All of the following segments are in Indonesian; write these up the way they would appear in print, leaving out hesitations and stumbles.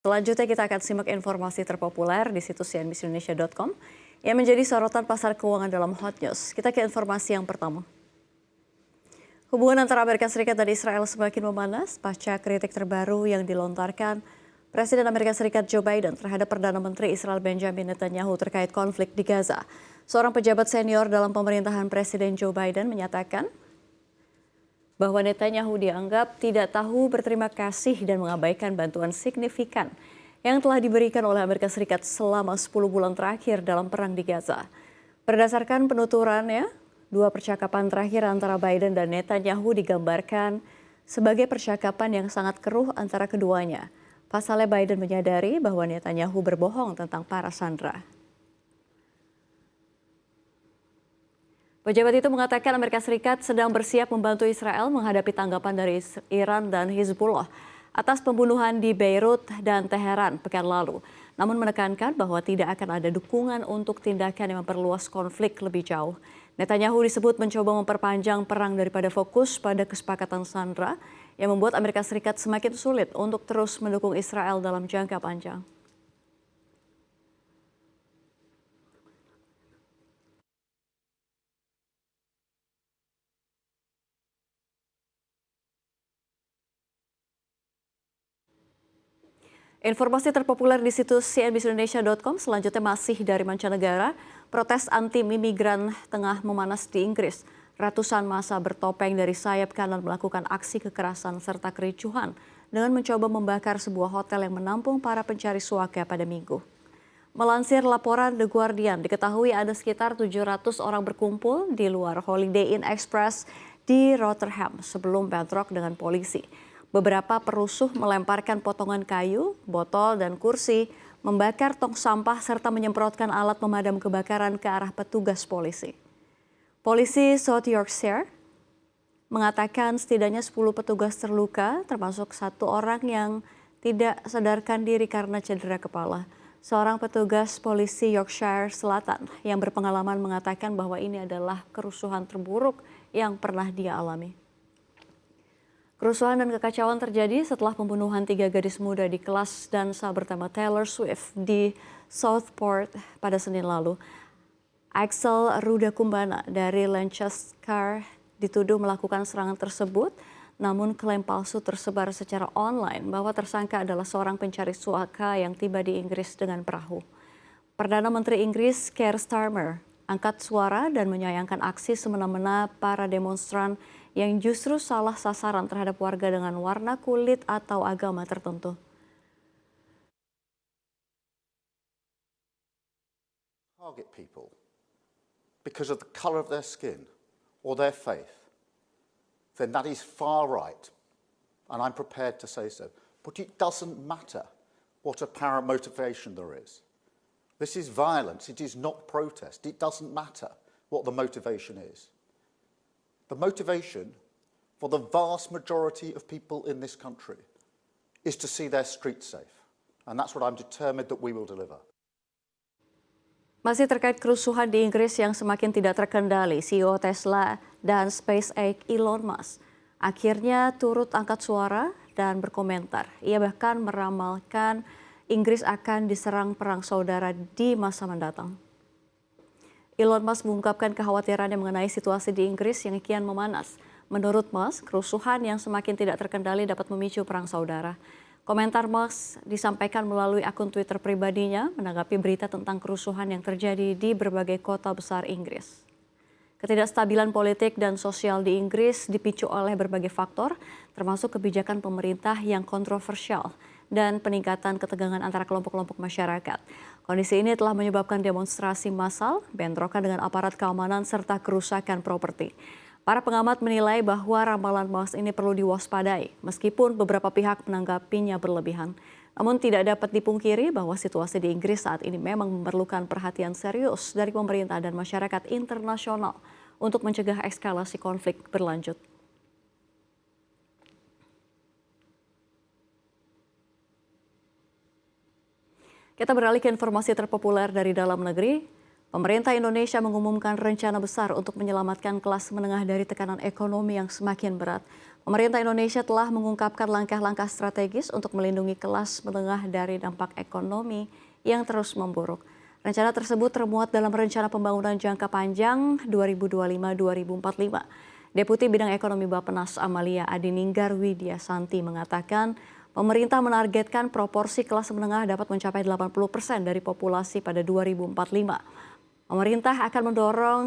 Selanjutnya kita akan simak informasi terpopuler di situs cnbcindonesia.com yang menjadi sorotan pasar keuangan dalam Hot News. Kita ke informasi yang pertama. Hubungan antara Amerika Serikat dan Israel semakin memanas pasca kritik terbaru yang dilontarkan Presiden Amerika Serikat Joe Biden terhadap Perdana Menteri Israel Benjamin Netanyahu terkait konflik di Gaza. Seorang pejabat senior dalam pemerintahan Presiden Joe Biden menyatakan bahwa Netanyahu dianggap tidak tahu berterima kasih dan mengabaikan bantuan signifikan yang telah diberikan oleh Amerika Serikat selama 10 bulan terakhir dalam perang di Gaza. Berdasarkan penuturannya, dua percakapan terakhir antara Biden dan Netanyahu digambarkan sebagai percakapan yang sangat keruh antara keduanya. Pasalnya Biden menyadari bahwa Netanyahu berbohong tentang para sandera. Pejabat itu mengatakan Amerika Serikat sedang bersiap membantu Israel menghadapi tanggapan dari Iran dan Hizbullah atas pembunuhan di Beirut dan Teheran pekan lalu. Namun menekankan bahwa tidak akan ada dukungan untuk tindakan yang memperluas konflik lebih jauh. Netanyahu disebut mencoba memperpanjang perang daripada fokus pada kesepakatan sandera yang membuat Amerika Serikat semakin sulit untuk terus mendukung Israel dalam jangka panjang. Informasi terpopuler di situs cnbcindonesia.com selanjutnya masih dari mancanegara. Protes anti-imigran tengah memanas di Inggris. Ratusan massa bertopeng dari sayap kanan melakukan aksi kekerasan serta kericuhan dengan mencoba membakar sebuah hotel yang menampung para pencari suaka pada Minggu. Melansir laporan The Guardian, diketahui ada sekitar 700 orang berkumpul di luar Holiday Inn Express di Rotherham sebelum bentrok dengan polisi. Beberapa perusuh melemparkan potongan kayu, botol, dan kursi, membakar tong sampah serta menyemprotkan alat pemadam kebakaran ke arah petugas polisi. Polisi South Yorkshire mengatakan setidaknya 10 petugas terluka, termasuk satu orang yang tidak sadarkan diri karena cedera kepala. Seorang petugas polisi Yorkshire Selatan yang berpengalaman mengatakan bahwa ini adalah kerusuhan terburuk yang pernah dia alami. Kerusuhan dan kekacauan terjadi setelah pembunuhan 3 gadis muda di kelas dansa bertema Taylor Swift di Southport pada Senin lalu. Axel Rudakumbana dari Lancaster dituduh melakukan serangan tersebut, namun klaim palsu tersebar secara online bahwa tersangka adalah seorang pencari suaka yang tiba di Inggris dengan perahu. Perdana Menteri Inggris Keir Starmer angkat suara dan menyayangkan aksi semena-mena para demonstran yang justru salah sasaran terhadap warga dengan warna kulit atau agama tertentu. Target people because of the color of their skin or their faith, then that is far right, and I'm prepared to say so. But it doesn't matter what apparent motivation there is. This is violence, it is not protest. It doesn't matter what the motivation is. The motivation for the vast majority of people in this country is to see their streets safe. And that's what I'm determined that we will deliver. Masih terkait kerusuhan di Inggris yang semakin tidak terkendali, CEO Tesla dan SpaceX Elon Musk akhirnya turut angkat suara dan berkomentar. Ia bahkan meramalkan Inggris akan diserang perang saudara di masa mendatang. Elon Musk mengungkapkan kekhawatirannya mengenai situasi di Inggris yang kian memanas. Menurut Musk, kerusuhan yang semakin tidak terkendali dapat memicu perang saudara. Komentar Musk disampaikan melalui akun Twitter pribadinya menanggapi berita tentang kerusuhan yang terjadi di berbagai kota besar Inggris. Ketidakstabilan politik dan sosial di Inggris dipicu oleh berbagai faktor, termasuk kebijakan pemerintah yang kontroversial dan peningkatan ketegangan antara kelompok-kelompok masyarakat. Kondisi ini telah menyebabkan demonstrasi massal, bentrokan dengan aparat keamanan, serta kerusakan properti. Para pengamat menilai bahwa ramalan Musk ini perlu diwaspadai, meskipun beberapa pihak menanggapinya berlebihan. Namun tidak dapat dipungkiri bahwa situasi di Inggris saat ini memang memerlukan perhatian serius dari pemerintah dan masyarakat internasional untuk mencegah eskalasi konflik berlanjut. Kita beralih ke informasi terpopuler dari dalam negeri. Pemerintah Indonesia mengumumkan rencana besar untuk menyelamatkan kelas menengah dari tekanan ekonomi yang semakin berat. Pemerintah Indonesia telah mengungkapkan langkah-langkah strategis untuk melindungi kelas menengah dari dampak ekonomi yang terus memburuk. Rencana tersebut termuat dalam Rencana Pembangunan Jangka Panjang 2025-2045. Deputi Bidang Ekonomi Bappenas Amalia Adininggar Widya Santi mengatakan pemerintah menargetkan proporsi kelas menengah dapat mencapai 80% dari populasi pada 2045. Pemerintah akan mendorong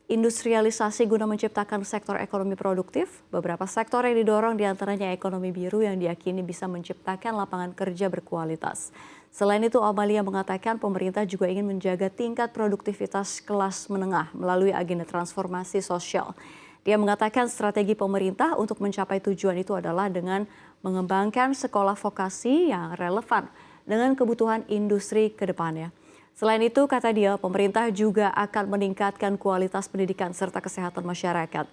industrialisasi guna menciptakan sektor ekonomi produktif. Beberapa sektor yang didorong diantaranya ekonomi biru yang diyakini bisa menciptakan lapangan kerja berkualitas. Selain itu, Amalia mengatakan pemerintah juga ingin menjaga tingkat produktivitas kelas menengah melalui agenda transformasi sosial. Dia mengatakan strategi pemerintah untuk mencapai tujuan itu adalah dengan mengembangkan sekolah vokasi yang relevan dengan kebutuhan industri ke depannya. Selain itu, kata dia, pemerintah juga akan meningkatkan kualitas pendidikan serta kesehatan masyarakat.